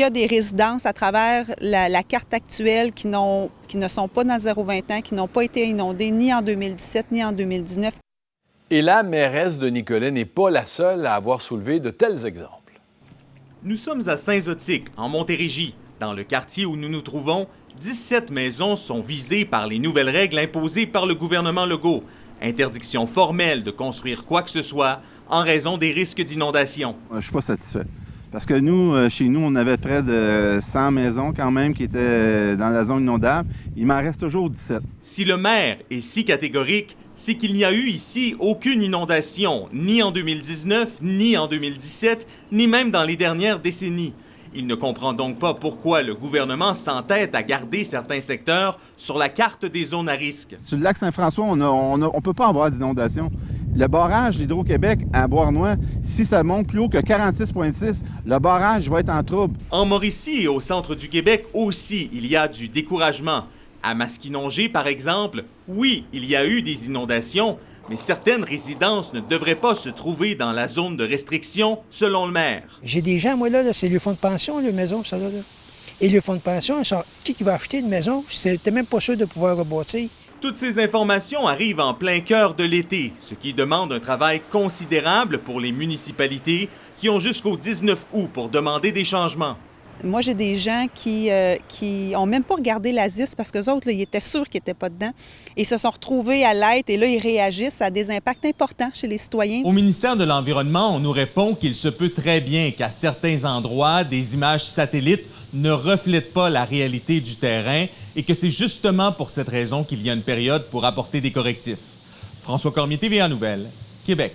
qu'il y a des résidences à travers la carte actuelle qui ne sont pas dans 0-20 ans, qui n'ont pas été inondées ni en 2017 ni en 2019. Et la mairesse de Nicolet n'est pas la seule à avoir soulevé de tels exemples. Nous sommes à Saint-Zotique, en Montérégie. Dans le quartier où nous nous trouvons, 17 maisons sont visées par les nouvelles règles imposées par le gouvernement Legault. Interdiction formelle de construire quoi que ce soit en raison des risques d'inondation. Je ne suis pas satisfait. Parce que nous, chez nous, on avait près de 100 maisons quand même qui étaient dans la zone inondable. Il m'en reste toujours 17. Si le maire est si catégorique, c'est qu'il n'y a eu ici aucune inondation, ni en 2019, ni en 2017, ni même dans les dernières décennies. Il ne comprend donc pas pourquoi le gouvernement s'entête à garder certains secteurs sur la carte des zones à risque. Sur le lac Saint-François, on ne peut pas avoir d'inondation. Le barrage d'Hydro-Québec à Beauharnois, si ça monte plus haut que 46,6, le barrage va être en trouble. En Mauricie et au centre du Québec aussi, il y a du découragement. À Masquinongé, par exemple, oui, il y a eu des inondations, mais certaines résidences ne devraient pas se trouver dans la zone de restriction, selon le maire. J'ai des gens, moi, là c'est le fonds de pension, la maison, ça, là. Et le fonds de pension, qui va acheter une maison? C'était même pas sûr de pouvoir rebâtir. Toutes ces informations arrivent en plein cœur de l'été, ce qui demande un travail considérable pour les municipalités qui ont jusqu'au 19 août pour demander des changements. Moi, j'ai des gens qui ont même pas regardé l'ASIS parce qu'eux autres, là, ils étaient sûrs qu'ils n'étaient pas dedans. Et se sont retrouvés à l'être et là, ils réagissent à des impacts importants chez les citoyens. Au ministère de l'Environnement, on nous répond qu'il se peut très bien qu'à certains endroits, des images satellites ne reflètent pas la réalité du terrain et que c'est justement pour cette raison qu'il y a une période pour apporter des correctifs. François Cormier, TVA Nouvelles, Québec.